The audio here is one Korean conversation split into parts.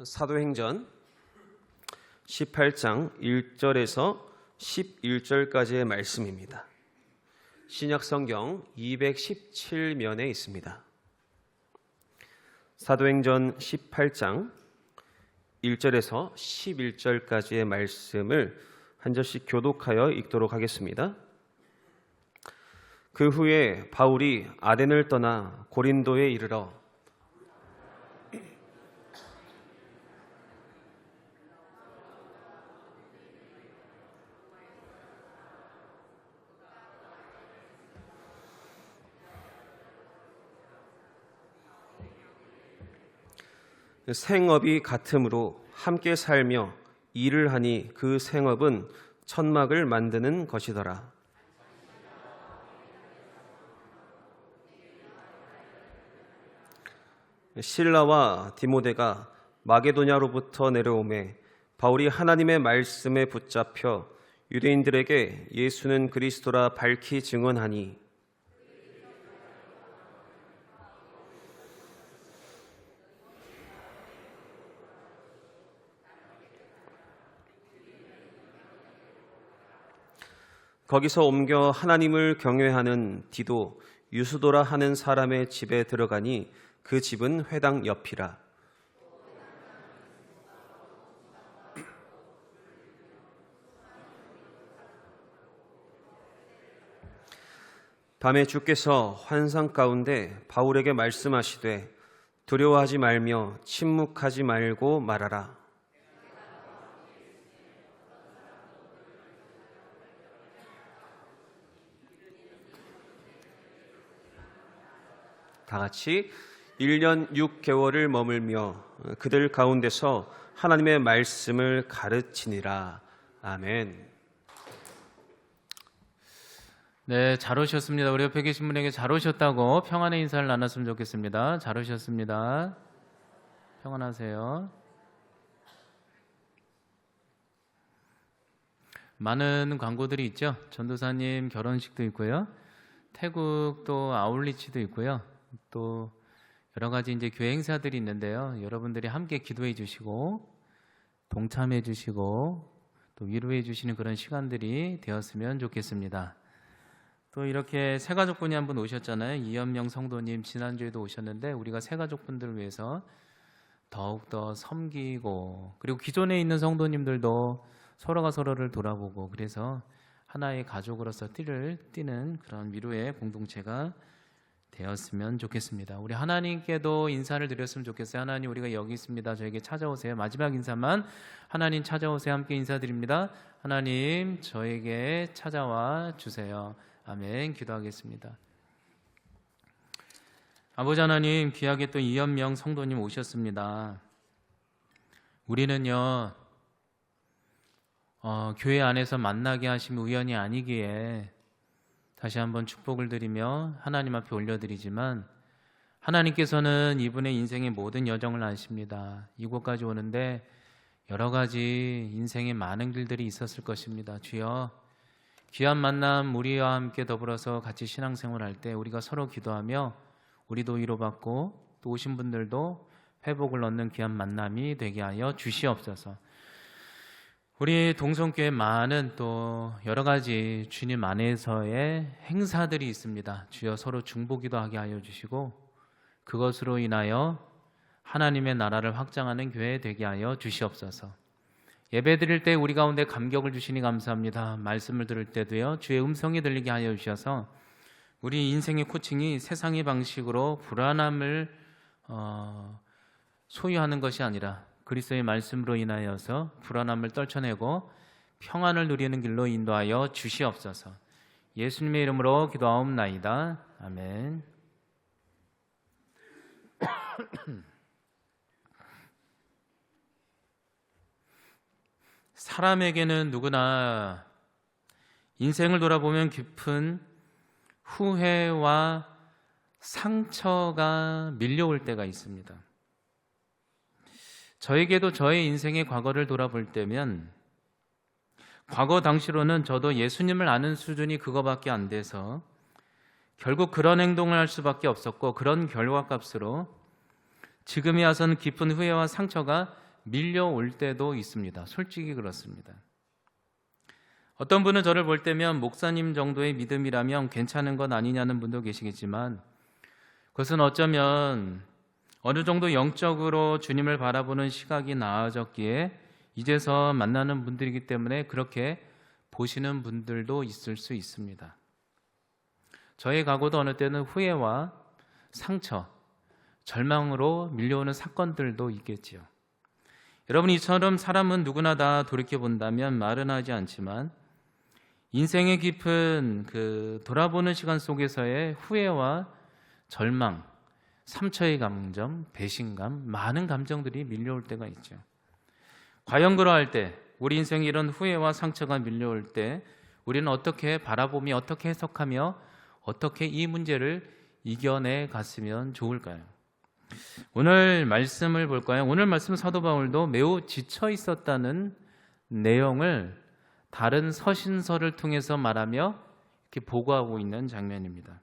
사도행전 18장 1절에서 11절까지의 말씀입니다. 신약성경 217면에 있습니다. 사도행전 18장 1절에서 11절까지의 말씀을 한 절씩 교독하여 읽도록 하겠습니다. 그 후에 바울이 아덴을 떠나 고린도에 이르러 생업이 같으므로 함께 살며 일을 하니 그 생업은 천막을 만드는 것이더라. 실라와 디모데가 마게도냐로부터 내려오매 바울이 하나님의 말씀에 붙잡혀 유대인들에게 예수는 그리스도라 밝히 증언하니 거기서 옮겨 하나님을 경외하는 디도 유스도라 하는 사람의 집에 들어가니 그 집은 회당 옆이라. 밤에 주께서 환상 가운데 바울에게 말씀하시되 두려워하지 말며 침묵하지 말고 말하라. 다 같이 1년 6개월을 머물며 그들 가운데서 하나님의 말씀을 가르치니라. 아멘. 네, 잘 오셨습니다. 우리 옆에 계신 분에게 잘 오셨다고 평안의 인사를 나눴으면 좋겠습니다. 잘 오셨습니다. 평안하세요. 많은 광고들이 있죠. 전도사님 결혼식도 있고요. 태국 또 아울리치도 있고요. 또 여러 가지 이제 교회 행사들이 있는데요. 여러분들이 함께 기도해 주시고 동참해 주시고 또 위로해 주시는 그런 시간들이 되었으면 좋겠습니다. 또 이렇게 새가족분이 한 분 오셨잖아요. 이연명 성도님 지난주에도 오셨는데 우리가 새가족분들을 위해서 더욱더 섬기고 그리고 기존에 있는 성도님들도 서로가 서로를 돌아보고 그래서 하나의 가족으로서 띠를 띠는 그런 위로의 공동체가 되었으면 좋겠습니다. 우리 하나님께도 인사를 드렸으면 좋겠어요. 하나님, 우리가 여기 있습니다. 저에게 찾아오세요. 마지막 인사만 하나님 찾아오세요. 함께 인사드립니다. 하나님, 저에게 찾아와 주세요. 아멘. 기도하겠습니다. 아버지 하나님, 귀하게 또 이연명 성도님 오셨습니다. 우리는요 교회 안에서 만나게 하심 우연이 아니기에 다시 한번 축복을 드리며 하나님 앞에 올려드리지만 하나님께서는 이분의 인생의 모든 여정을 아십니다. 이곳까지 오는데 여러 가지 인생의 많은 길들이 있었을 것입니다. 주여, 귀한 만남 우리와 함께 더불어서 같이 신앙생활할 때 우리가 서로 기도하며 우리도 위로받고 또 오신 분들도 회복을 얻는 귀한 만남이 되게 하여 주시옵소서. 우리 동성교회 많은 또 여러 가지 주님 안에서의 행사들이 있습니다. 주여 서로 중보기도 하게 하여 주시고 그것으로 인하여 하나님의 나라를 확장하는 교회 되게 하여 주시옵소서. 예배 드릴 때 우리 가운데 감격을 주시니 감사합니다. 말씀을 들을 때도요 주의 음성이 들리게 하여 주셔서 우리 인생의 코칭이 세상의 방식으로 불안함을 소유하는 것이 아니라 그리스도의 말씀으로 인하여서 불안함을 떨쳐내고 평안을 누리는 길로 인도하여 주시옵소서. 예수님의 이름으로 기도하옵나이다. 아멘. 사람에게는 누구나 인생을 돌아보면 깊은 후회와 상처가 밀려올 때가 있습니다. 저에게도 저의 인생의 과거를 돌아볼 때면 과거 당시로는 저도 예수님을 아는 수준이 그거밖에 안 돼서 결국 그런 행동을 할 수밖에 없었고 그런 결과값으로 지금에 와서는 깊은 후회와 상처가 밀려올 때도 있습니다. 솔직히 그렇습니다. 어떤 분은 저를 볼 때면 목사님 정도의 믿음이라면 괜찮은 것 아니냐는 분도 계시겠지만, 그것은 어쩌면 어느 정도 영적으로 주님을 바라보는 시각이 나아졌기에 이제서 만나는 분들이기 때문에 그렇게 보시는 분들도 있을 수 있습니다. 저의 각오도 어느 때는 후회와 상처, 절망으로 밀려오는 사건들도 있겠지요. 여러분, 이처럼 사람은 누구나 다 돌이켜본다면 말은 하지 않지만 인생의 깊은 돌아보는 시간 속에서의 후회와 절망, 상처의 감정, 배신감, 많은 감정들이 밀려올 때가 있죠. 과연 그러할 때, 우리 인생에 이런 후회와 상처가 밀려올 때 우리는 어떻게 바라보며 어떻게 해석하며 어떻게 이 문제를 이겨내 갔으면 좋을까요? 오늘 말씀을 볼까요? 오늘 말씀 사도 바울도 매우 지쳐 있었다는 내용을 다른 서신서를 통해서 말하며 이렇게 보고하고 있는 장면입니다.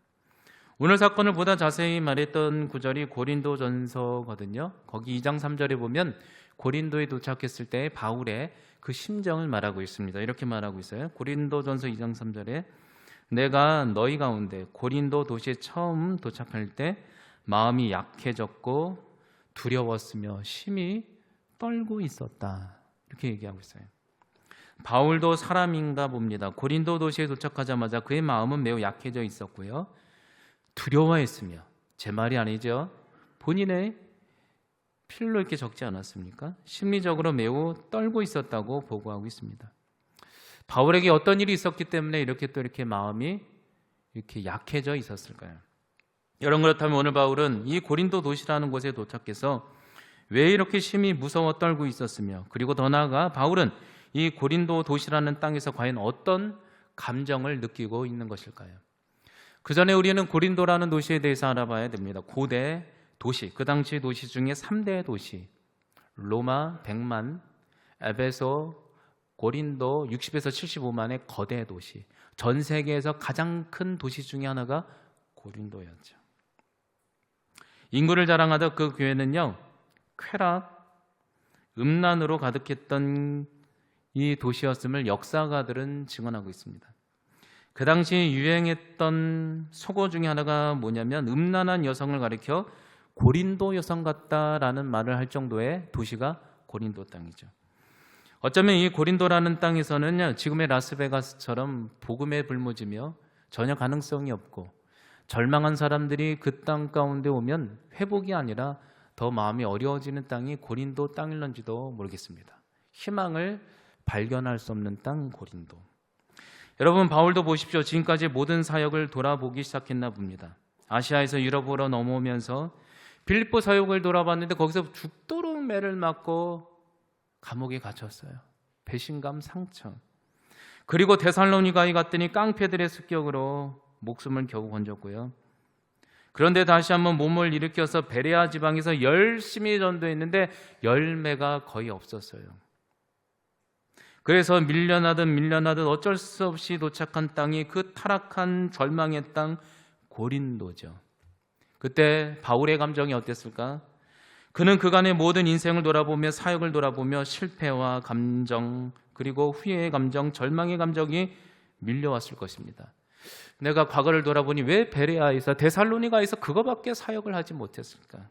오늘 사건을 보다 자세히 말했던 구절이 고린도전서거든요. 거기 2장 3절에 보면 고린도에 도착했을 때 바울의 그 심정을 말하고 있습니다. 이렇게 말하고 있어요. 고린도전서 2장 3절에 내가 너희 가운데 고린도 도시에 처음 도착할 때 마음이 약해졌고 두려웠으며 심히 떨고 있었다. 이렇게 얘기하고 있어요. 바울도 사람인가 봅니다. 고린도 도시에 도착하자마자 그의 마음은 매우 약해져 있었고요. 두려워했으며, 제 말이 아니죠. 본인의 필로 이렇게 적지 않았습니까? 심리적으로 매우 떨고 있었다고 보고하고 있습니다. 바울에게 어떤 일이 있었기 때문에 이렇게 마음이 이렇게 약해져 있었을까요? 여러분, 그렇다면 오늘 바울은 이 고린도 도시라는 곳에 도착해서 왜 이렇게 심히 무서워 떨고 있었으며, 그리고 더 나아가 바울은 이 고린도 도시라는 땅에서 과연 어떤 감정을 느끼고 있는 것일까요? 그 전에 우리는 고린도라는 도시에 대해서 알아봐야 됩니다. 고대 도시, 그 당시 도시 중에 3대 도시, 로마 100만, 에베소, 고린도 60에서 75만의 거대 도시, 전 세계에서 가장 큰 도시 중에 하나가 고린도였죠. 인구를 자랑하던 그 교회는요, 쾌락, 음란으로 가득했던 이 도시였음을 역사가들은 증언하고 있습니다. 그 당시 유행했던 속어 중에 하나가 뭐냐면 음란한 여성을 가리켜 고린도 여성 같다라는 말을 할 정도의 도시가 고린도 땅이죠. 어쩌면 이 고린도라는 땅에서는 지금의 라스베가스처럼 복음에 불모지며 전혀 가능성이 없고 절망한 사람들이 그 땅 가운데 오면 회복이 아니라 더 마음이 어려워지는 땅이 고린도 땅일런지도 모르겠습니다. 희망을 발견할 수 없는 땅 고린도. 여러분, 바울도 보십시오. 지금까지 모든 사역을 돌아보기 시작했나 봅니다. 아시아에서 유럽으로 넘어오면서 빌립보 사역을 돌아봤는데 거기서 죽도록 매를 맞고 감옥에 갇혔어요. 배신감, 상처. 그리고 데살로니가에 갔더니 깡패들의 습격으로 목숨을 겨우 건졌고요. 그런데 다시 한번 몸을 일으켜서 베레아 지방에서 열심히 전도했는데 열매가 거의 없었어요. 그래서 밀려나듯 어쩔 수 없이 도착한 땅이 그 타락한 절망의 땅 고린도죠. 그때 바울의 감정이 어땠을까? 그는 그간의 모든 인생을 돌아보며 사역을 돌아보며 실패와 감정, 그리고 후회의 감정, 절망의 감정이 밀려왔을 것입니다. 내가 과거를 돌아보니 왜 베레아에서 데살로니가에서 그거밖에 사역을 하지 못했을까?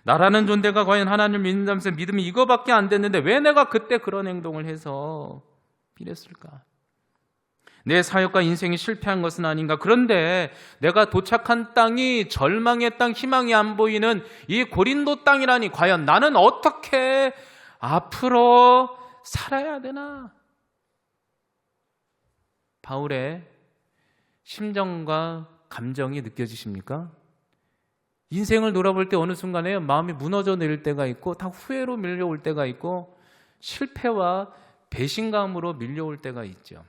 나라는 존재가 과연 하나님을 믿는다면서 믿음이 이거밖에 안 됐는데 왜 내가 그때 그런 행동을 해서 이랬을까? 내 사역과 인생이 실패한 것은 아닌가? 그런데 내가 도착한 땅이 절망의 땅, 희망이 안 보이는 이 고린도 땅이라니 과연 나는 어떻게 앞으로 살아야 되나? 바울의 심정과 감정이 느껴지십니까? 인생을 돌아볼 때 어느 순간에 마음이 무너져 내릴 때가 있고 다 후회로 밀려올 때가 있고 실패와 배신감으로 밀려올 때가 있죠.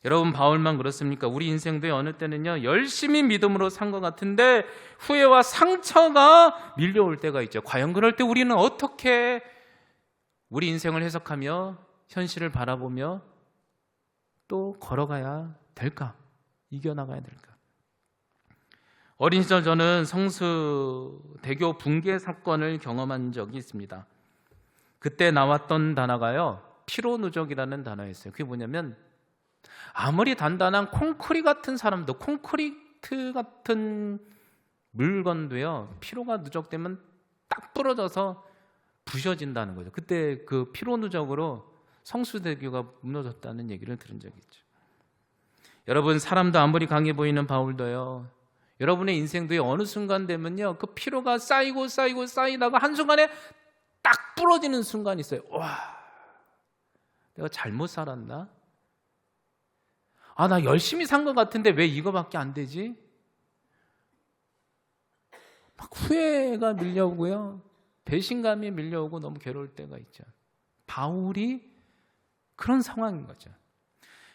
여러분, 바울만 그렇습니까? 우리 인생도 어느 때는요 열심히 믿음으로 산 것 같은데 후회와 상처가 밀려올 때가 있죠. 과연 그럴 때 우리는 어떻게 우리 인생을 해석하며 현실을 바라보며 또 걸어가야 될까? 이겨나가야 될까? 어린 시절 저는 성수대교 붕괴 사건을 경험한 적이 있습니다. 그때 나왔던 단어가요, 피로누적이라는 단어였어요. 그게 뭐냐면 아무리 단단한 콘크리트 같은 사람도, 콘크리트 같은 물건도요, 피로가 누적되면 딱 부러져서 부셔진다는 거죠. 그때 그 피로 누적으로 성수대교가 무너졌다는 얘기를 들은 적이 있죠. 여러분, 사람도 아무리 강해 보이는 바울도요, 여러분의 인생도요, 어느 순간 되면요, 그 피로가 쌓이다가 한순간에 딱 부러지는 순간이 있어요. 와, 내가 잘못 살았나? 나 열심히 산 것 같은데 왜 이거밖에 안 되지? 막 후회가 밀려오고요, 배신감이 밀려오고 너무 괴로울 때가 있죠. 바울이 그런 상황인 거죠.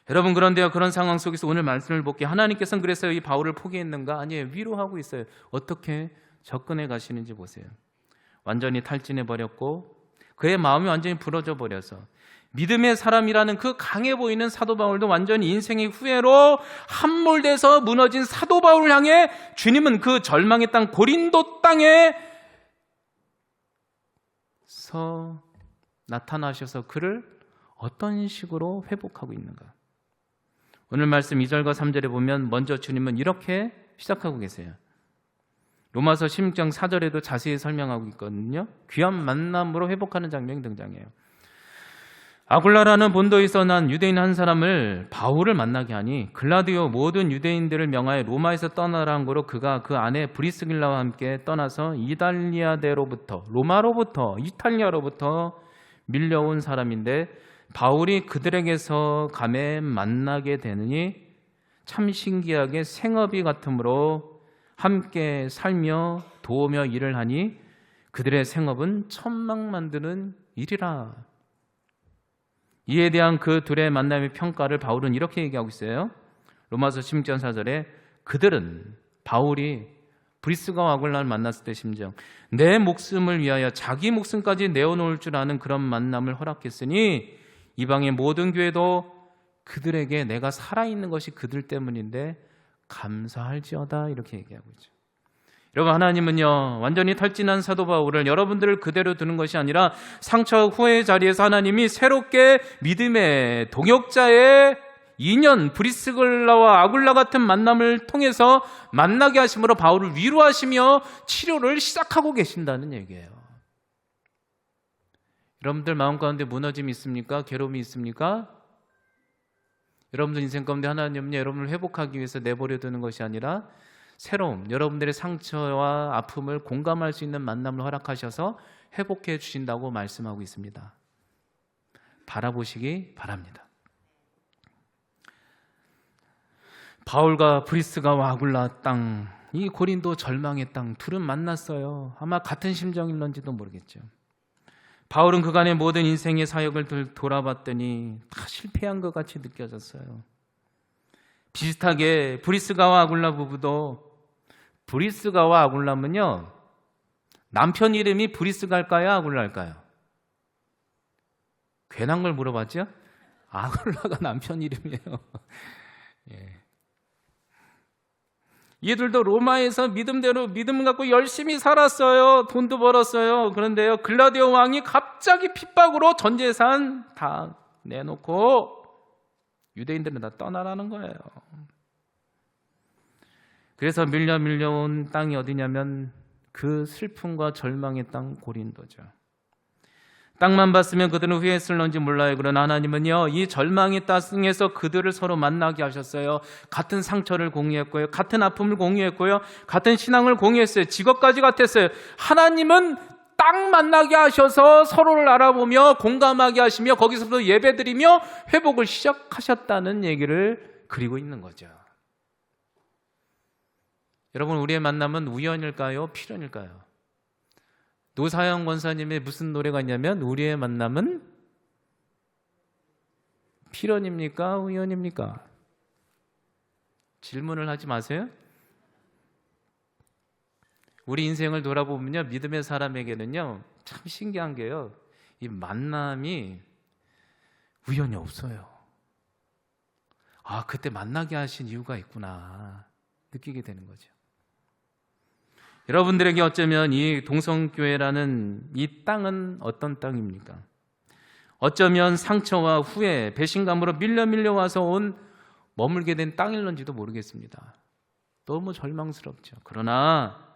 여러분, 그런데요, 그런 상황 속에서 오늘 말씀을 볼게요. 하나님께서는 그래서 이 바울을 포기했는가? 아니에요. 위로하고 있어요. 어떻게 접근해 가시는지 보세요. 완전히 탈진해 버렸고 그의 마음이 완전히 부러져 버려서 믿음의 사람이라는 그 강해 보이는 사도 바울도 완전히 인생의 후회로 함몰돼서 무너진 사도 바울을 향해 주님은 그 절망의 땅 고린도 땅에서 나타나셔서 그를 어떤 식으로 회복하고 있는가? 오늘 말씀 2절과 3절에 보면 먼저 주님은 이렇게 시작하고 계세요. 로마서 16장 4절에도 자세히 설명하고 있거든요. 귀한 만남으로 회복하는 장면이 등장해요. 아굴라라는 본도에서 난 유대인 한 사람을 바울을 만나게 하니 글라디오 모든 유대인들을 명하여 로마에서 떠나라는 거로 그가 그 아내 브리스길라와 함께 떠나서 이탈리아대로부터, 로마로부터, 이탈리아로부터 밀려온 사람인데 바울이 그들에게서 감에 만나게 되느니 참 신기하게 생업이 같으므로 함께 살며 도우며 일을 하니 그들의 생업은 천막 만드는 일이라. 이에 대한 그 둘의 만남의 평가를 바울은 이렇게 얘기하고 있어요. 로마서 16장 4절에 그들은, 바울이 브리스가와 아굴라를 만났을 때 심정 내 목숨을 위하여 자기 목숨까지 내어놓을 줄 아는 그런 만남을 허락했으니 이방의 모든 교회도 그들에게 내가 살아있는 것이 그들 때문인데 감사할지어다, 이렇게 얘기하고 있죠. 여러분, 하나님은요, 완전히 탈진한 사도 바울을 여러분들을 그대로 두는 것이 아니라 상처 후회의 자리에서 하나님이 새롭게 믿음의 동역자의 인연, 브리스글라와 아굴라 같은 만남을 통해서 만나게 하심으로 바울을 위로하시며 치료를 시작하고 계신다는 얘기예요. 여러분들 마음 가운데 무너짐이 있습니까? 괴로움이 있습니까? 여러분들 인생 가운데 하나님은 여러분을 회복하기 위해서 내버려 두는 것이 아니라 새로움, 여러분들의 상처와 아픔을 공감할 수 있는 만남을 허락하셔서 회복해 주신다고 말씀하고 있습니다. 바라보시기 바랍니다. 바울과 브리스가와 아굴라 땅, 이 고린도 절망의 땅, 둘은 만났어요. 아마 같은 심정일런지도 모르겠죠. 바울은 그간의 모든 인생의 사역을 돌아봤더니 다 실패한 것 같이 느껴졌어요. 비슷하게 브리스가와 아굴라 부부도, 브리스가와 아굴라면요, 남편 이름이 브리스가일까요, 아굴라일까요? 괜한 걸 물어봤죠? 아굴라가 남편 이름이에요. 예. 얘들도 로마에서 믿음대로 믿음 갖고 열심히 살았어요. 돈도 벌었어요. 그런데요, 글라디오 왕이 갑자기 핍박으로 전 재산 다 내놓고 유대인들은 다 떠나라는 거예요. 그래서 밀려온 땅이 어디냐면 그 슬픔과 절망의 땅 고린도죠. 땅만 봤으면 그들은 후회했을런지 몰라요. 그러나 하나님은요, 이 절망의 땅에서 그들을 서로 만나게 하셨어요. 같은 상처를 공유했고요, 같은 아픔을 공유했고요, 같은 신앙을 공유했어요. 직업까지 같았어요. 하나님은 딱 만나게 하셔서 서로를 알아보며 공감하게 하시며 거기서부터 예배드리며 회복을 시작하셨다는 얘기를 그리고 있는 거죠. 여러분, 우리의 만남은 우연일까요? 필연일까요? 노사영 권사님의 무슨 노래가 있냐면 우리의 만남은 필연입니까? 우연입니까? 질문을 하지 마세요. 우리 인생을 돌아보면요, 믿음의 사람에게는요, 참 신기한 게요, 이 만남이 우연이 없어요. 아, 그때 만나게 하신 이유가 있구나 느끼게 되는 거죠. 여러분들에게 어쩌면 이 동성교회라는 이 땅은 어떤 땅입니까? 어쩌면 상처와 후회, 배신감으로 밀려와서 머물게 된 땅일런지도 모르겠습니다. 너무 절망스럽죠. 그러나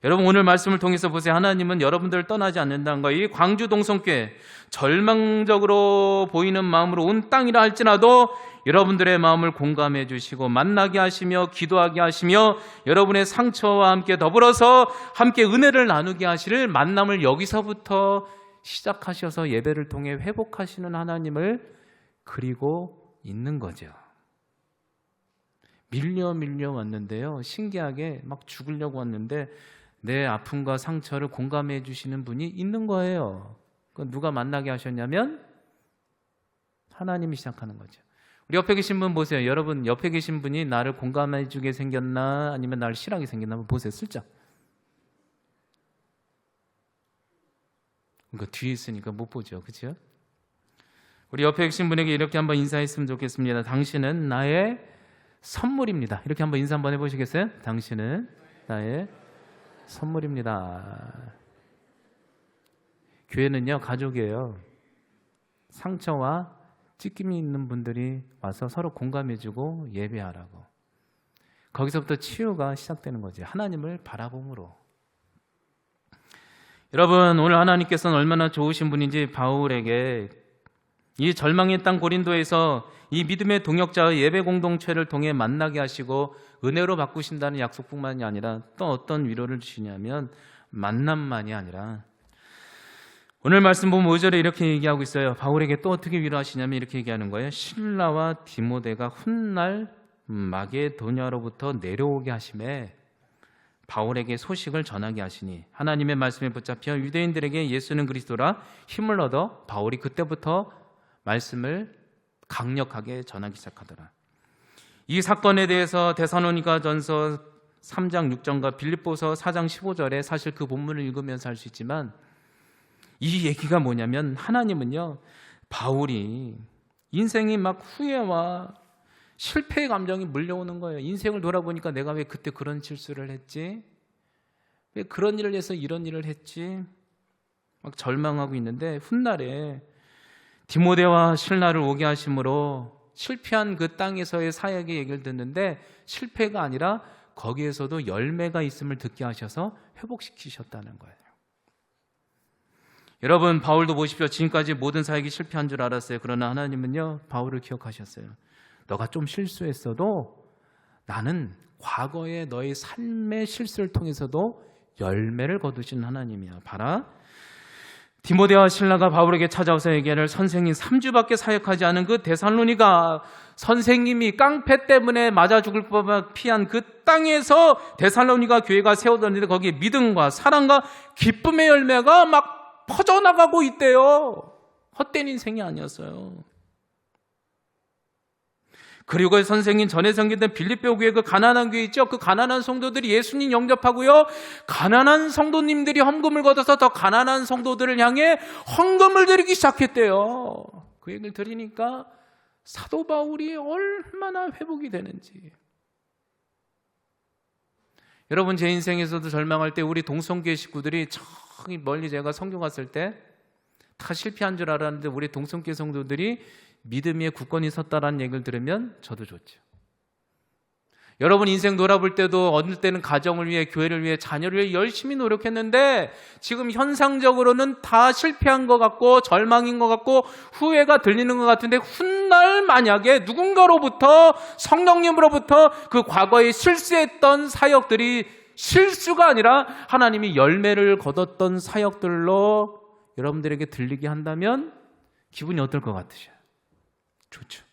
여러분 오늘 말씀을 통해서 보세요. 하나님은 여러분들을 떠나지 않는다는 거예요. 이 광주 동성교회 절망적으로 보이는 마음으로 온 땅이라 할지라도 여러분들의 마음을 공감해 주시고 만나게 하시며 기도하게 하시며 여러분의 상처와 함께 더불어서 함께 은혜를 나누게 하시를 만남을 여기서부터 시작하셔서 예배를 통해 회복하시는 하나님을 그리고 있는 거죠. 밀려 왔는데요. 신기하게 막 죽으려고 왔는데 내 아픔과 상처를 공감해 주시는 분이 있는 거예요. 그건 누가 만나게 하셨냐면 하나님이 시작하는 거죠. 우리 옆에 계신 분 보세요. 여러분 옆에 계신 분이 나를 공감해 주게 생겼나 아니면 나를 싫어하게 생겼나 한번 보세요. 슬쩍. 그러니까 뒤에 있으니까 못 보죠. 그렇죠? 우리 옆에 계신 분에게 이렇게 한번 인사했으면 좋겠습니다. 당신은 나의 선물입니다. 이렇게 한번 인사 한번 해보시겠어요? 당신은 나의 선물입니다. 교회는요 가족이에요. 상처와 찢김이 있는 분들이 와서 서로 공감해주고 예배하라고. 거기서부터 치유가 시작되는 거지. 하나님을 바라봄으로. 여러분 오늘 하나님께서는 얼마나 좋으신 분인지 바울에게 이 절망의 땅 고린도에서 이 믿음의 동역자의 예배 공동체를 통해 만나게 하시고 은혜로 바꾸신다는 약속뿐만이 아니라 또 어떤 위로를 주시냐면 만남만이 아니라 오늘 말씀 보면 5절에 이렇게 얘기하고 있어요. 바울에게 또 어떻게 위로하시냐면 이렇게 얘기하는 거예요. 실라와 디모데가 훗날 마게도냐로부터 내려오게 하심에 바울에게 소식을 전하게 하시니 하나님의 말씀에 붙잡혀 유대인들에게 예수는 그리스도라 힘을 얻어 바울이 그때부터 말씀을 강력하게 전하기 시작하더라. 이 사건에 대해서 데살로니가전서 3장 6절과 빌립보서 4장 15절에 사실 그 본문을 읽으면서 할 수 있지만 이 얘기가 뭐냐면 하나님은요 바울이 인생이 막 후회와 실패의 감정이 물려오는 거예요. 인생을 돌아보니까 내가 왜 그때 그런 실수를 했지? 왜 그런 일을 해서 이런 일을 했지? 막 절망하고 있는데 훗날에 디모데와 실라를 오게 하심으로 실패한 그 땅에서의 사역의 얘기를 듣는데 실패가 아니라 거기에서도 열매가 있음을 듣게 하셔서 회복시키셨다는 거예요. 여러분 바울도 보십시오. 지금까지 모든 사역이 실패한 줄 알았어요. 그러나 하나님은요 바울을 기억하셨어요. 너가 좀 실수했어도 나는 과거의 너의 삶의 실수를 통해서도 열매를 거두신 하나님이야. 봐라. 디모데와 실라가 바울에게 찾아와서 얘기하를 선생님 3주밖에 사역하지 않은 그 데살로니가 선생님이 깡패 때문에 맞아 죽을 법한 피한 그 땅에서 데살로니가 교회가 세워졌는데 거기에 믿음과 사랑과 기쁨의 열매가 막 퍼져나가고 있대요. 헛된 인생이 아니었어요. 그리고 선생님 전에 섬기던 빌립보 교회 그 가난한 교회 있죠? 그 가난한 성도들이 예수님 영접하고요. 가난한 성도님들이 헌금을 걷어서 더 가난한 성도들을 향해 헌금을 드리기 시작했대요. 그 얘기를 들으니까 사도 바울이 얼마나 회복이 되는지. 여러분 제 인생에서도 절망할 때 우리 동성교회 식구들이 저기 멀리 제가 선교 갔을 때 다 실패한 줄 알았는데 우리 동성교회 성도들이 믿음 위에 굳건히 섰다라는 얘기를 들으면 저도 좋죠. 여러분 인생 돌아볼 때도 어느 때는 가정을 위해 교회를 위해 자녀를 위해 열심히 노력했는데 지금 현상적으로는 다 실패한 것 같고 절망인 것 같고 후회가 들리는 것 같은데 훗날 만약에 누군가로부터 성령님으로부터 그 과거에 실수했던 사역들이 실수가 아니라 하나님이 열매를 거뒀던 사역들로 여러분들에게 들리게 한다면 기분이 어떨 것 같으셔요? 좋죠.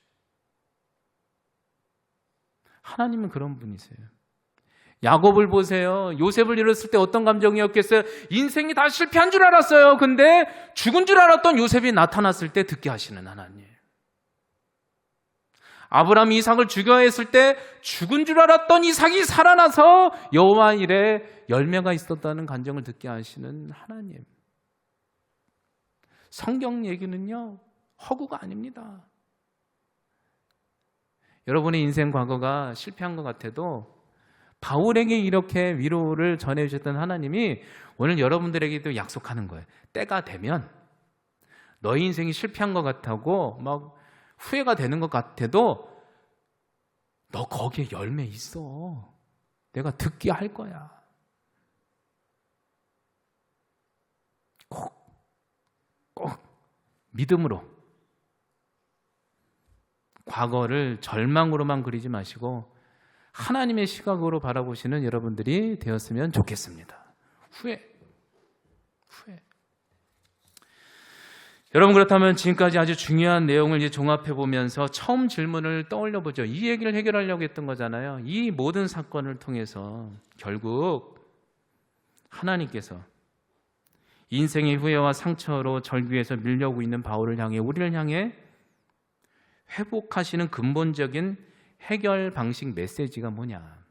하나님은 그런 분이세요. 야곱을 보세요. 요셉을 잃었을 때 어떤 감정이었겠어요? 인생이 다 실패한 줄 알았어요. 근데 죽은 줄 알았던 요셉이 나타났을 때 듣게 하시는 하나님. 아브라함이 이삭을 죽여야 했을 때 죽은 줄 알았던 이삭이 살아나서 여호와 일에 열매가 있었다는 감정을 듣게 하시는 하나님. 성경 얘기는요 허구가 아닙니다. 여러분의 인생 과거가 실패한 것 같아도 바울에게 이렇게 위로를 전해주셨던 하나님이 오늘 여러분들에게도 약속하는 거예요. 때가 되면 너희 인생이 실패한 것 같다고 막 후회가 되는 것 같아도 너 거기에 열매 있어. 내가 듣게 할 거야. 꼭 믿음으로 과거를 절망으로만 그리지 마시고 하나님의 시각으로 바라보시는 여러분들이 되었으면 좋겠습니다. 후회. 여러분, 그렇다면 지금까지 아주 중요한 내용을 이제 종합해 보면서 처음 질문을 떠올려 보죠. 이 얘기를 해결하려고 했던 거잖아요. 이 모든 사건을 통해서 결국 하나님께서 인생의 후회와 상처로 절규에서 밀려오고 있는 바울을 향해, 우리를 향해 회복하시는 근본적인 해결 방식 메시지가 뭐냐?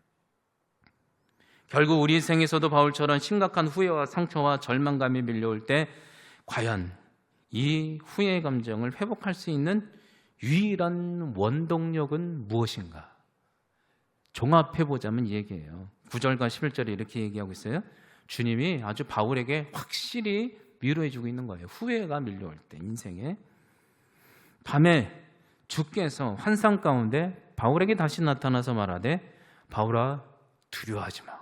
결국 우리 인생에서도 바울처럼 심각한 후회와 상처와 절망감이 밀려올 때 과연 이 후회의 감정을 회복할 수 있는 유일한 원동력은 무엇인가? 종합해보자면 이 얘기예요. 9절과 11절에 이렇게 얘기하고 있어요. 주님이 아주 바울에게 확실히 위로해주고 있는 거예요. 후회가 밀려올 때 인생에. 밤에 주께서 환상 가운데 바울에게 다시 나타나서 말하되 바울아 두려워하지 마.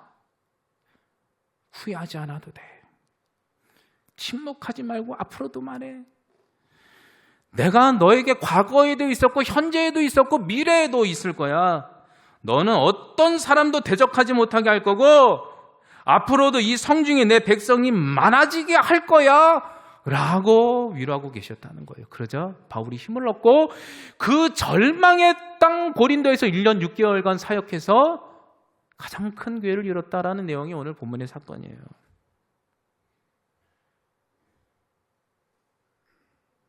후회하지 않아도 돼. 침묵하지 말고 앞으로도 말해. 내가 너에게 과거에도 있었고 현재에도 있었고 미래에도 있을 거야. 너는 어떤 사람도 대적하지 못하게 할 거고 앞으로도 이 성중에 내 백성이 많아지게 할 거야 라고 위로하고 계셨다는 거예요. 그러자 바울이 힘을 얻고 그 절망의 땅 고린도에서 1년 6개월간 사역해서 가장 큰 교회를 이뤘다라는 내용이 오늘 본문의 사건이에요.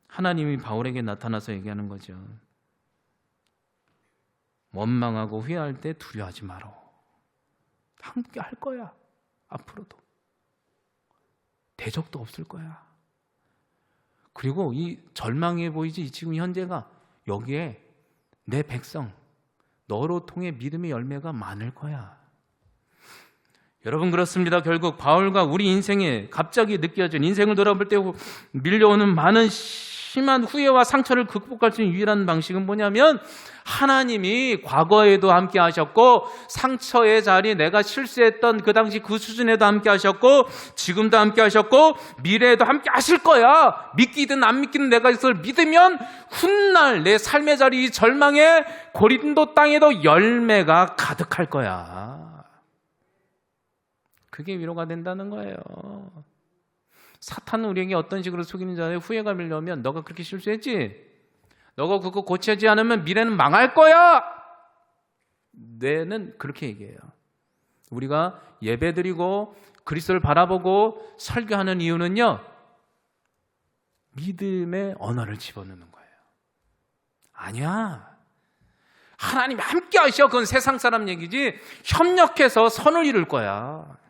하나님이 바울에게 나타나서 얘기하는 거죠. 원망하고 후회할 때 두려워하지 마라. 함께 할 거야. 앞으로도. 대적도 없을 거야. 그리고 이 절망해 보이지 지금 현재가 여기에 내 백성 너로 통해 믿음의 열매가 많을 거야. 여러분 그렇습니다. 결국 바울과 우리 인생에 갑자기 느껴진 인생을 돌아볼 때 밀려오는 많은 심한 후회와 상처를 극복할 수 있는 유일한 방식은 뭐냐면 하나님이 과거에도 함께 하셨고 상처의 자리 내가 실수했던 그 당시 그 수준에도 함께 하셨고 지금도 함께 하셨고 미래에도 함께 하실 거야. 믿기든 안 믿기든 내가 이것을 믿으면 훗날 내 삶의 자리 이 절망의 고린도 땅에도 열매가 가득할 거야. 그게 위로가 된다는 거예요. 사탄은 우리에게 어떤 식으로 속이는 자의 후회가 밀려오면 너가 그렇게 실수했지? 너가 그거 고치지 않으면 미래는 망할 거야! 뇌는 그렇게 얘기해요. 우리가 예배드리고 그리스도를 바라보고 설교하는 이유는요. 믿음의 언어를 집어넣는 거예요. 아니야. 하나님이 함께 하셔. 그건 세상 사람 얘기지. 협력해서 선을 이룰 거야.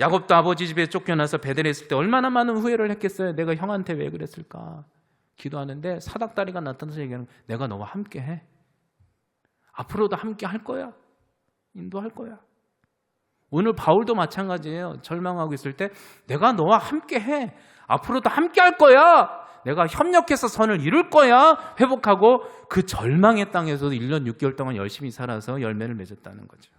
야곱도 아버지 집에 쫓겨나서 베델에 있을 때 얼마나 많은 후회를 했겠어요. 내가 형한테 왜 그랬을까? 기도하는데 사닥다리가 나타나서 얘기하는 거야. 내가 너와 함께 해. 앞으로도 함께 할 거야. 인도할 거야. 오늘 바울도 마찬가지예요. 절망하고 있을 때 내가 너와 함께 해. 앞으로도 함께 할 거야. 내가 협력해서 선을 이룰 거야. 회복하고 그 절망의 땅에서도 1년 6개월 동안 열심히 살아서 열매를 맺었다는 거죠.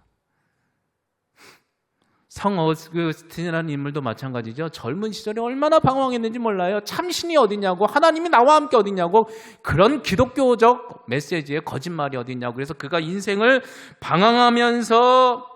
성 어거스틴이라는 인물도 마찬가지죠. 젊은 시절에 얼마나 방황했는지 몰라요. 참신이 어디냐고, 하나님이 나와 함께 어디냐고, 그런 기독교적 메시지에 거짓말이 어디냐고. 그래서 그가 인생을 방황하면서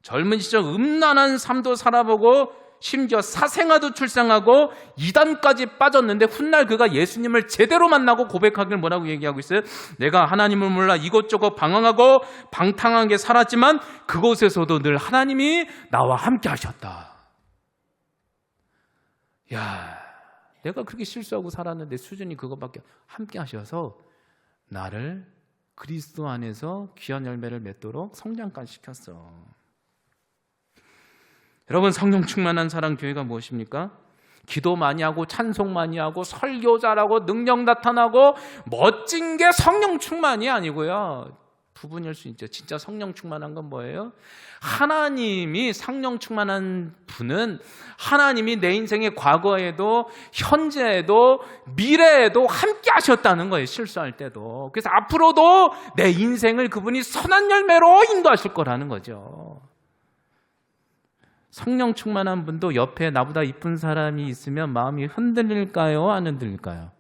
젊은 시절 음란한 삶도 살아보고 심지어 사생아도 출생하고 이단까지 빠졌는데 훗날 그가 예수님을 제대로 만나고 고백하길 뭐라고 얘기하고 있어요? 내가 하나님을 몰라 이곳저곳 방황하고 방탕하게 살았지만 그곳에서도 늘 하나님이 나와 함께 하셨다. 야, 내가 그렇게 실수하고 살았는데 수준이 그것밖에 함께 하셔서 나를 그리스도 안에서 귀한 열매를 맺도록 성장까지 시켰어. 여러분, 성령 충만한 사랑 교회가 무엇입니까? 기도 많이 하고 찬송 많이 하고 설교 잘하고 능력 나타나고 멋진 게 성령 충만이 아니고요. 부분일 수 있죠. 진짜 성령 충만한 건 뭐예요? 하나님이 성령 충만한 분은 하나님이 내 인생의 과거에도 현재에도 미래에도 함께 하셨다는 거예요. 실수할 때도. 그래서 앞으로도 내 인생을 그분이 선한 열매로 인도하실 거라는 거죠. 성령 충만한 분도 옆에 나보다 이쁜 사람이 있으면 마음이 흔들릴까요? 안 흔들릴까요?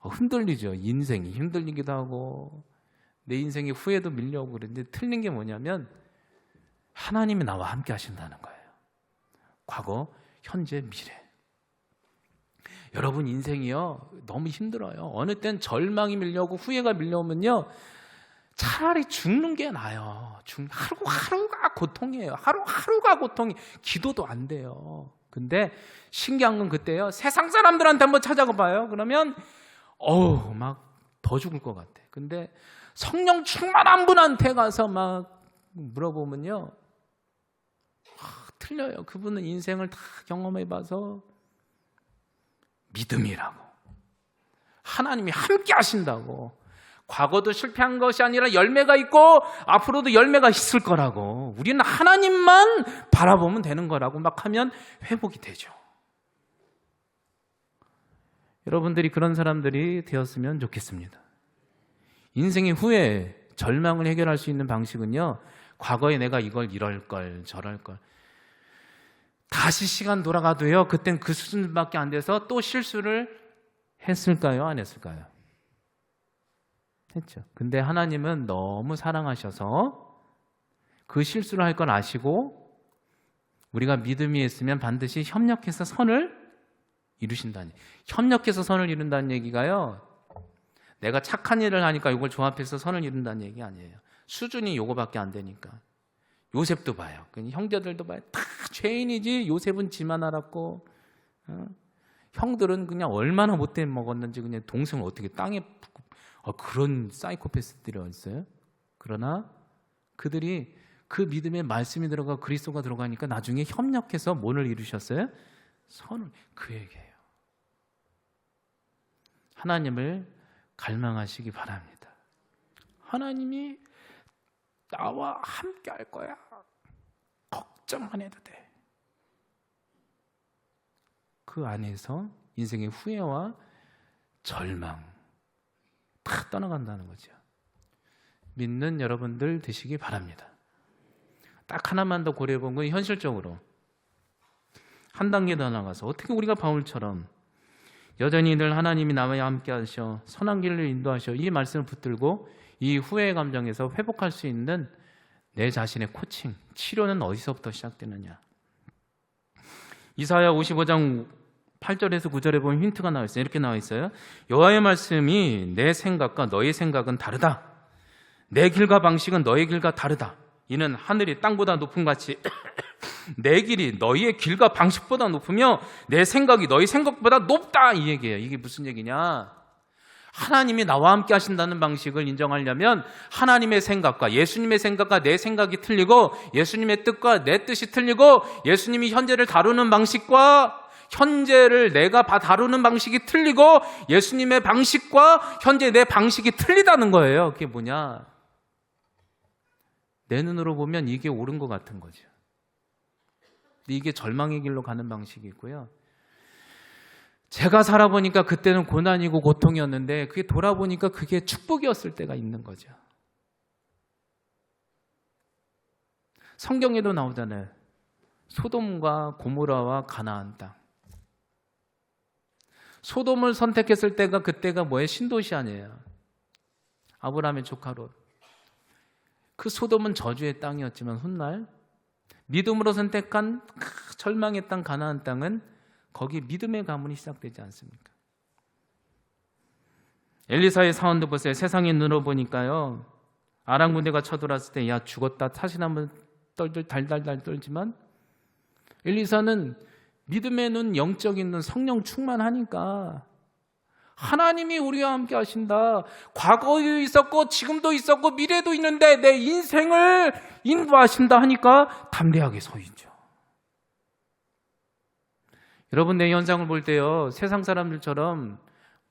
흔들리죠. 인생이 흔들리기도 하고 내 인생의 후회도 밀려오고 그런데 틀린 게 뭐냐면 하나님이 나와 함께 하신다는 거예요. 과거, 현재, 미래. 여러분 인생이요 너무 힘들어요. 어느 땐 절망이 밀려오고 후회가 밀려오면요 차라리 죽는 게 나아요. 하루하루가 고통이에요. 하루하루가 고통이 기도도 안 돼요. 근데 신기한 건 그때요. 세상 사람들한테 한번 찾아가 봐요. 그러면 막 더 죽을 것 같아. 근데 성령 충만한 분한테 가서 막 물어보면요. 틀려요. 그분은 인생을 다 경험해봐서 믿음이라고. 하나님이 함께 하신다고. 과거도 실패한 것이 아니라 열매가 있고 앞으로도 열매가 있을 거라고. 우리는 하나님만 바라보면 되는 거라고 막 하면 회복이 되죠. 여러분들이 그런 사람들이 되었으면 좋겠습니다. 인생의 후회, 절망을 해결할 수 있는 방식은요. 과거에 내가 이걸 이럴 걸 저럴 걸. 다시 시간 돌아가도요. 그땐 그 수준밖에 안 돼서 또 실수를 했을까요? 안 했을까요? 했죠. 근데 하나님은 너무 사랑하셔서 그 실수를 할 걸 아시고 우리가 믿음이 있으면 반드시 협력해서 선을 이루신다니. 협력해서 선을 이룬다는 얘기가요. 내가 착한 일을 하니까 이걸 조합해서 선을 이룬다는 얘기 아니에요. 수준이 요거밖에 안 되니까. 요셉도 봐요. 형제들도 봐요. 다 죄인이지. 요셉은 지만 알았고 형들은 그냥 얼마나 못돼 먹었는지 그냥 동생을 어떻게 땅에 붓고 그런 사이코패스들이 있어요. 그러나 그들이 그 믿음의 말씀이 들어가 그리스도가 들어가니까 나중에 협력해서 뭐를 이루셨어요? 선을. 그 얘기예요. 하나님을 갈망하시기 바랍니다. 하나님이 나와 함께 할 거야. 걱정 안 해도 돼. 그 안에서 인생의 후회와 절망 다 떠나간다는 거죠. 믿는 여러분들 되시기 바랍니다. 딱 하나만 더 고려해 본 건 현실적으로 한 단계 더 나가서 어떻게 우리가 바울처럼 여전히 늘 하나님이 나와 함께 하셔 선한 길을 인도하셔 이 말씀을 붙들고 이 후회의 감정에서 회복할 수 있는 내 자신의 코칭, 치료는 어디서부터 시작되느냐. 이사야 55장 8절에서 9절에 보면 힌트가 나와 있어요. 이렇게 나와 있어요. 여호와의 말씀이 내 생각과 너의 생각은 다르다. 내 길과 방식은 너의 길과 다르다. 이는 하늘이 땅보다 높은 같이 내 길이 너희의 길과 방식보다 높으며 내 생각이 너희 생각보다 높다. 이 얘기예요. 이게 무슨 얘기냐. 하나님이 나와 함께 하신다는 방식을 인정하려면 하나님의 생각과 예수님의 생각과 내 생각이 틀리고 예수님의 뜻과 내 뜻이 틀리고 예수님이 현재를 다루는 방식과 현재를 내가 다루는 방식이 틀리고 예수님의 방식과 현재 내 방식이 틀리다는 거예요. 그게 뭐냐. 내 눈으로 보면 이게 옳은 것 같은 거죠. 이게 절망의 길로 가는 방식이 있고요. 제가 살아보니까 그때는 고난이고 고통이었는데 그게 돌아보니까 그게 축복이었을 때가 있는 거죠. 성경에도 나오잖아요. 소돔과 고모라와 가나안 땅. 소돔을 선택했을 때가 그때가 뭐예요? 신도시 아니에요. 아브라함의 조카 롯. 그 소돔은 저주의 땅이었지만 훗날 믿음으로 선택한 절망의 땅 가나안 땅은 거기 믿음의 가문이 시작되지 않습니까? 엘리사의 사원도 보세요. 세상의 눈으로 보니까요. 아람 군대가 쳐들어왔을 때 야 죽었다 다시 한번 달달달 떨지만 엘리사는 믿음의 눈, 영적인 눈, 성령 충만하니까 하나님이 우리와 함께 하신다. 과거에도 있었고 지금도 있었고 미래도 있는데 내 인생을 인도하신다 하니까 담대하게 서 있죠. 여러분 내 현상을 볼 때요. 세상 사람들처럼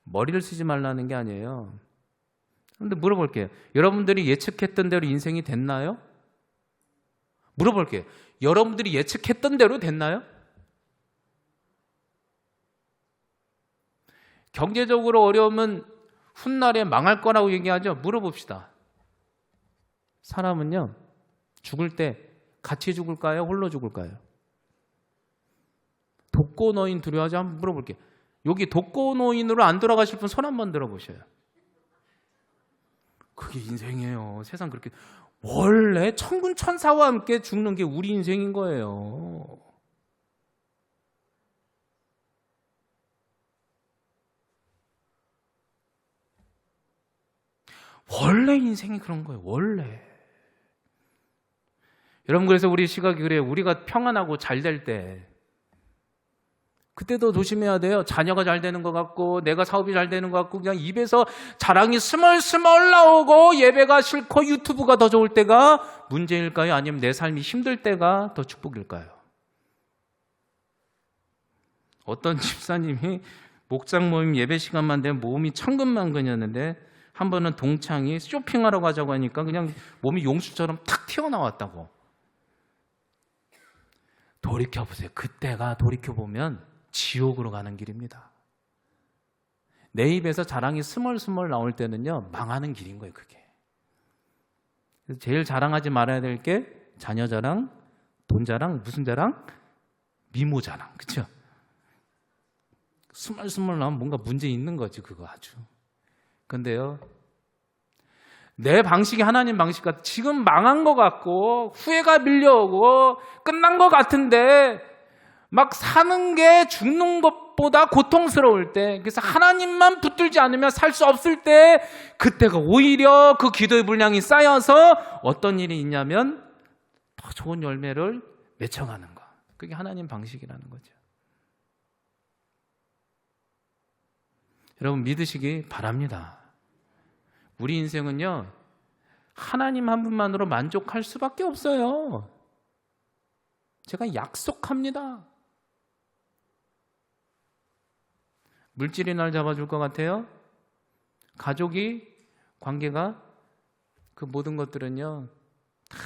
머리를 쓰지 말라는 게 아니에요. 그런데 물어볼게요. 여러분들이 예측했던 대로 인생이 됐나요? 물어볼게요. 여러분들이 예측했던 대로 됐나요? 경제적으로 어려우면 훗날에 망할 거라고 얘기하죠. 물어봅시다. 사람은요, 죽을 때 같이 죽을까요? 홀로 죽을까요? 독거노인 두려워하죠? 한번 물어볼게요. 여기 독거노인으로 안 돌아가실 분 손 한번 들어보셔요. 그게 인생이에요. 세상 그렇게. 원래 천군천사와 함께 죽는 게 우리 인생인 거예요. 원래 인생이 그런 거예요. 원래. 여러분, 그래서 우리 시각이 그래요. 우리가 평안하고 잘 될 때 그때도 조심해야 돼요. 자녀가 잘 되는 것 같고 내가 사업이 잘 되는 것 같고 그냥 입에서 자랑이 스멀스멀 나오고 예배가 싫고 유튜브가 더 좋을 때가 문제일까요? 아니면 내 삶이 힘들 때가 더 축복일까요? 어떤 집사님이 목장 모임 예배 시간만 되면 몸이 천근만근이었는데 한 번은 동창이 쇼핑하러 가자고 하니까 그냥 몸이 용수처럼 탁 튀어나왔다고. 돌이켜보세요. 그때가 돌이켜보면 지옥으로 가는 길입니다. 내 입에서 자랑이 스멀스멀 나올 때는요, 망하는 길인 거예요, 그게. 그래서 제일 자랑하지 말아야 될 게 자녀 자랑, 돈 자랑, 무슨 자랑? 미모 자랑, 그렇죠? 스멀스멀 나오면 뭔가 문제 있는 거지, 그거 아주. 근데요, 내 방식이 하나님 방식 같아. 지금 망한 것 같고 후회가 밀려오고 끝난 것 같은데 막 사는 게 죽는 것보다 고통스러울 때, 그래서 하나님만 붙들지 않으면 살 수 없을 때, 그때가 오히려 그 기도의 분량이 쌓여서 어떤 일이 있냐면 더 좋은 열매를 맺혀가는 거. 그게 하나님 방식이라는 거죠. 여러분 믿으시기 바랍니다. 우리 인생은요, 하나님 한 분만으로 만족할 수밖에 없어요. 제가 약속합니다. 물질이 날 잡아줄 것 같아요? 가족이, 관계가, 그 모든 것들은요, 다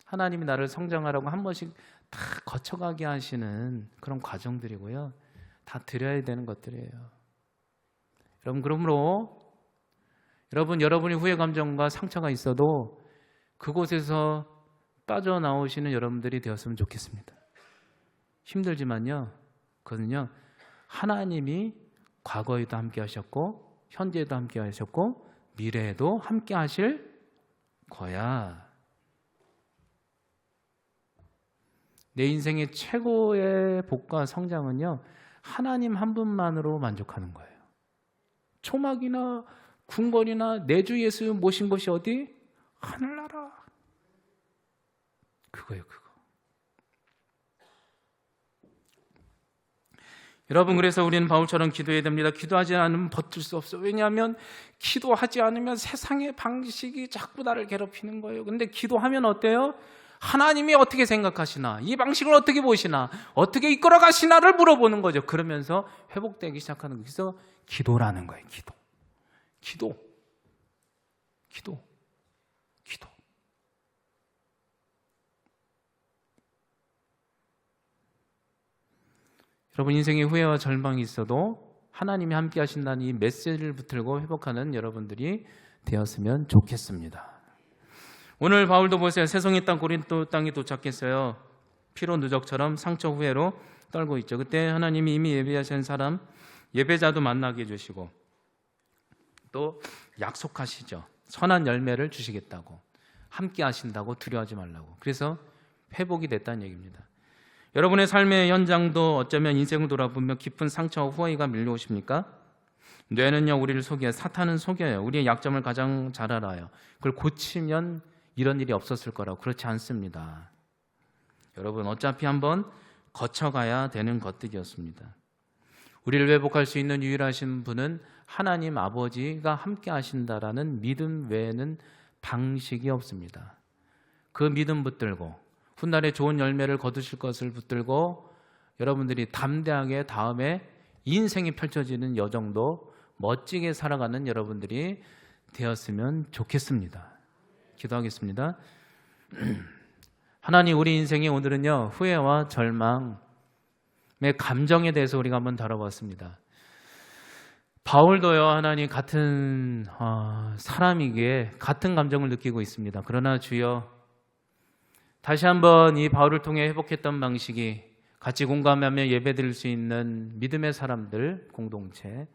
하나님이 나를 성장하라고 한 번씩 다 거쳐가게 하시는 그런 과정들이고요. 다 드려야 되는 것들이에요. 여러분, 그러므로 여러분이 후회 감정과 상처가 있어도 그곳에서 빠져나오시는 여러분들이 되었으면 좋겠습니다. 힘들지만요, 그거는요, 하나님이 과거에도 함께 하셨고 현재에도 함께 하셨고 미래에도 함께 하실 거야. 내 인생의 최고의 복과 성장은요, 하나님 한 분만으로 만족하는 거예요. 초막이나 궁궐이나 내 주 예수 모신 곳이 어디? 하늘나라. 그거예요, 그거. 여러분, 그래서 우리는 바울처럼 기도해야 됩니다. 기도하지 않으면 버틸 수 없어요. 왜냐하면 기도하지 않으면 세상의 방식이 자꾸 나를 괴롭히는 거예요. 근데 기도하면 어때요? 하나님이 어떻게 생각하시나, 이 방식을 어떻게 보시나, 어떻게 이끌어 가시나를 물어보는 거죠. 그러면서 회복되기 시작하는 거예요. 그래서 기도라는 거예요. 기도. 여러분, 인생에 후회와 절망이 있어도 하나님이 함께 하신다는 이 메시지를 붙들고 회복하는 여러분들이 되었으면 좋겠습니다. 오늘 바울도 보세요. 새송이 땅 고린도 땅에 도착했어요. 피로 누적처럼 상처 후회로 떨고 있죠. 그때 하나님이 이미 예배하신 사람, 예배자도 만나게 해주시고 또 약속하시죠. 선한 열매를 주시겠다고, 함께 하신다고, 두려워하지 말라고. 그래서 회복이 됐다는 얘기입니다. 여러분의 삶의 현장도 어쩌면 인생을 돌아보며 깊은 상처와 후회가 밀려오십니까? 뇌는요, 우리를 속여요. 사탄은 속여요. 우리의 약점을 가장 잘 알아요. 그걸 고치면 이런 일이 없었을 거라고. 그렇지 않습니다. 여러분, 어차피 한번 거쳐가야 되는 것들이었습니다. 우리를 회복할 수 있는 유일하신 분은 하나님 아버지가 함께 하신다라는 믿음 외에는 방식이 없습니다. 그 믿음 붙들고 훗날에 좋은 열매를 거두실 것을 붙들고 여러분들이 담대하게 다음에 인생이 펼쳐지는 여정도 멋지게 살아가는 여러분들이 되었으면 좋겠습니다. 기도하겠습니다. 하나님, 우리 인생의 오늘은요, 후회와 절망의 감정에 대해서 우리가 한번 다뤄봤습니다. 바울도요, 하나님, 같은 사람이기에 같은 감정을 느끼고 있습니다. 그러나 주여, 다시 한번 이 바울을 통해 회복했던 방식이 같이 공감하며 예배드릴 수 있는 믿음의 사람들 공동체,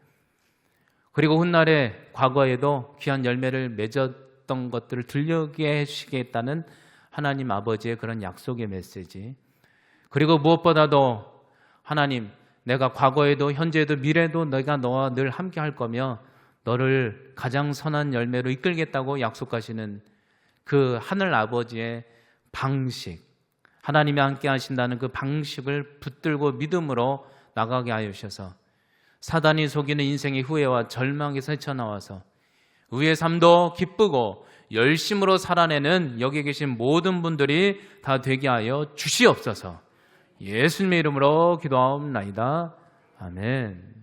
그리고 훗날에 과거에도 귀한 열매를 맺었던 것들을 들려게 해주시겠다는 하나님 아버지의 그런 약속의 메시지, 그리고 무엇보다도 하나님, 내가 과거에도 현재에도 미래에도 내가 너와 늘 함께 할 거며 너를 가장 선한 열매로 이끌겠다고 약속하시는 그 하늘 아버지의 방식, 하나님이 함께 하신다는 그 방식을 붙들고 믿음으로 나가게 하여 주셔서 사단이 속이는 인생의 후회와 절망에서 헤쳐나와서 의의 삶도 기쁘고 열심으로 살아내는 여기 계신 모든 분들이 다 되게 하여 주시옵소서. 예수님의 이름으로 기도하옵나이다. 아멘.